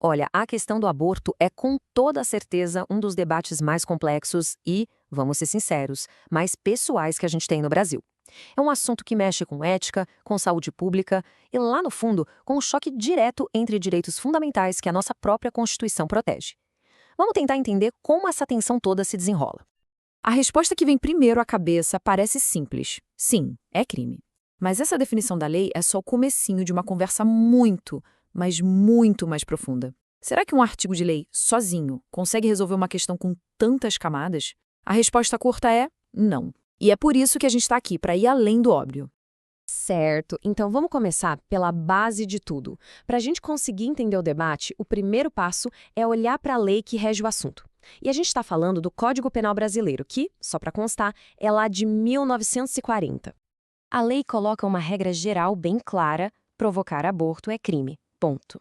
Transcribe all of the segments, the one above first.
Olha, a questão do aborto é com toda certeza um dos debates mais complexos e, vamos ser sinceros, mais pessoais que a gente tem no Brasil. É um assunto que mexe com ética, com saúde pública e, lá no fundo, com um choque direto entre direitos fundamentais que a nossa própria Constituição protege. Vamos tentar entender como essa tensão toda se desenrola. A resposta que vem primeiro à cabeça parece simples. Sim, é crime. Mas essa definição da lei é só o comecinho de uma conversa muito, mas muito mais profunda. Será que um artigo de lei, sozinho, consegue resolver uma questão com tantas camadas? A resposta curta é não. E é por isso que a gente está aqui, para ir além do óbvio. Certo, então vamos começar pela base de tudo. Para a gente conseguir entender o debate, o primeiro passo é olhar para a lei que rege o assunto. E a gente está falando do Código Penal Brasileiro, que, só para constar, é lá de 1940. A lei coloca uma regra geral bem clara: provocar aborto é crime. Ponto.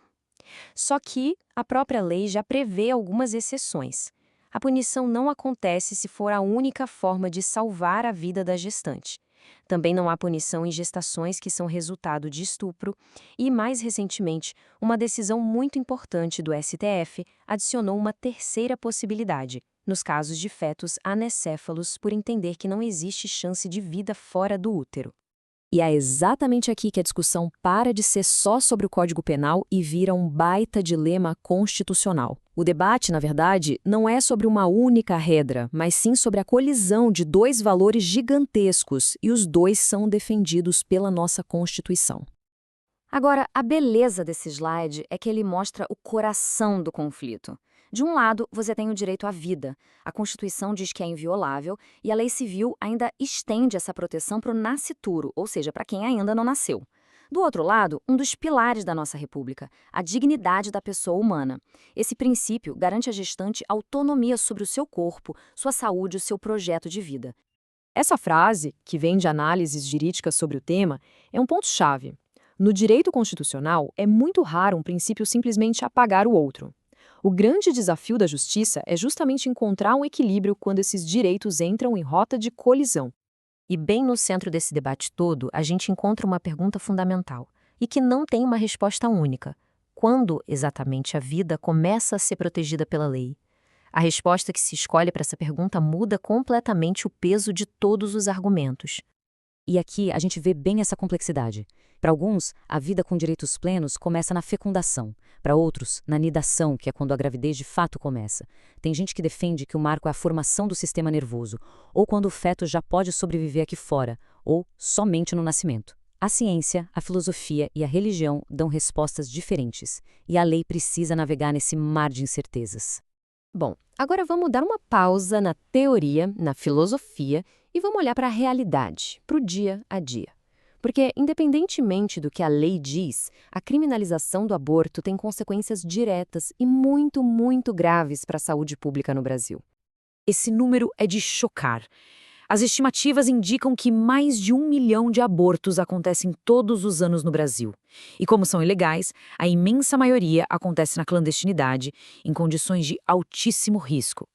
Só que a própria lei já prevê algumas exceções. A punição não acontece se for a única forma de salvar a vida da gestante. Também não há punição em gestações que são resultado de estupro e, mais recentemente, uma decisão muito importante do STF adicionou uma terceira possibilidade, nos casos de fetos anencéfalos, por entender que não existe chance de vida fora do útero. E é exatamente aqui que a discussão para de ser só sobre o Código Penal e vira um baita dilema constitucional. O debate, na verdade, não é sobre uma única regra, mas sim sobre a colisão de dois valores gigantescos, e os dois são defendidos pela nossa Constituição. Agora, a beleza desse slide é que ele mostra o coração do conflito. De um lado, você tem o direito à vida. A Constituição diz que é inviolável e a lei civil ainda estende essa proteção para o nascituro, ou seja, para quem ainda não nasceu. Do outro lado, um dos pilares da nossa República, a dignidade da pessoa humana. Esse princípio garante à gestante autonomia sobre o seu corpo, sua saúde e o seu projeto de vida. Essa frase, que vem de análises jurídicas sobre o tema, é um ponto-chave. No direito constitucional, é muito raro um princípio simplesmente apagar o outro. O grande desafio da justiça é justamente encontrar um equilíbrio quando esses direitos entram em rota de colisão. E bem no centro desse debate todo, a gente encontra uma pergunta fundamental e que não tem uma resposta única. Quando, exatamente, a vida começa a ser protegida pela lei? A resposta que se escolhe para essa pergunta muda completamente o peso de todos os argumentos. E aqui a gente vê bem essa complexidade. Para alguns, a vida com direitos plenos começa na fecundação. Para outros, na nidação, que é quando a gravidez de fato começa. Tem gente que defende que o marco é a formação do sistema nervoso, ou quando o feto já pode sobreviver aqui fora, ou somente no nascimento. A ciência, a filosofia e a religião dão respostas diferentes, e a lei precisa navegar nesse mar de incertezas. Bom, agora vamos dar uma pausa na teoria, na filosofia e vamos olhar para a realidade, para o dia a dia. Porque, independentemente do que a lei diz, a criminalização do aborto tem consequências diretas e muito, muito graves para a saúde pública no Brasil. Esse número é de chocar. As estimativas indicam que mais de 1 milhão de abortos acontecem todos os anos no Brasil. E como são ilegais, a imensa maioria acontece na clandestinidade, em condições de altíssimo risco.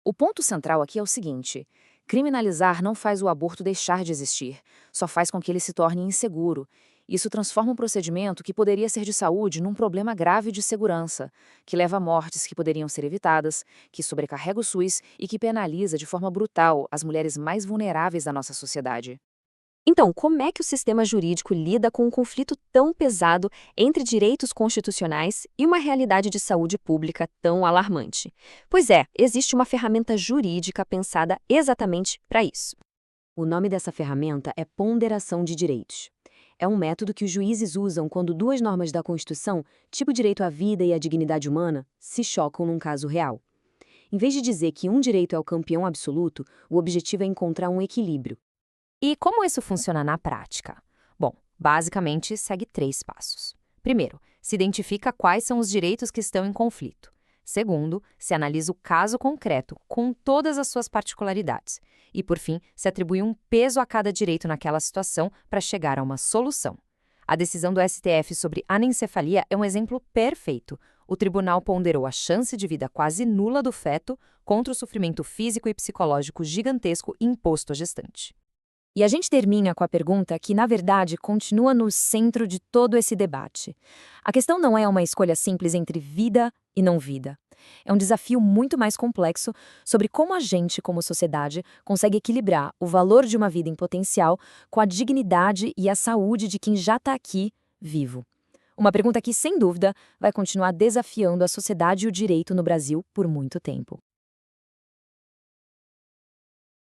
O ponto central aqui é o seguinte: criminalizar não faz o aborto deixar de existir, só faz com que ele se torne inseguro. Isso transforma um procedimento que poderia ser de saúde num problema grave de segurança, que leva a mortes que poderiam ser evitadas, que sobrecarrega o SUS e que penaliza de forma brutal as mulheres mais vulneráveis da nossa sociedade. Então, como é que o sistema jurídico lida com um conflito tão pesado entre direitos constitucionais e uma realidade de saúde pública tão alarmante? Pois é, existe uma ferramenta jurídica pensada exatamente para isso. O nome dessa ferramenta é ponderação de direitos. É um método que os juízes usam quando duas normas da Constituição, tipo o direito à vida e à dignidade humana, se chocam num caso real. Em vez de dizer que um direito é o campeão absoluto, o objetivo é encontrar um equilíbrio. E como isso funciona na prática? Bom, basicamente segue 3 passos. Primeiro, se identifica quais são os direitos que estão em conflito. Segundo, se analisa o caso concreto, com todas as suas particularidades. E, por fim, se atribui um peso a cada direito naquela situação para chegar a uma solução. A decisão do STF sobre anencefalia é um exemplo perfeito. O tribunal ponderou a chance de vida quase nula do feto contra o sofrimento físico e psicológico gigantesco imposto à gestante. E a gente termina com a pergunta que, na verdade, continua no centro de todo esse debate. A questão não é uma escolha simples entre vida e não vida. É um desafio muito mais complexo sobre como a gente, como sociedade, consegue equilibrar o valor de uma vida em potencial com a dignidade e a saúde de quem já está aqui, vivo. Uma pergunta que, sem dúvida, vai continuar desafiando a sociedade e o direito no Brasil por muito tempo.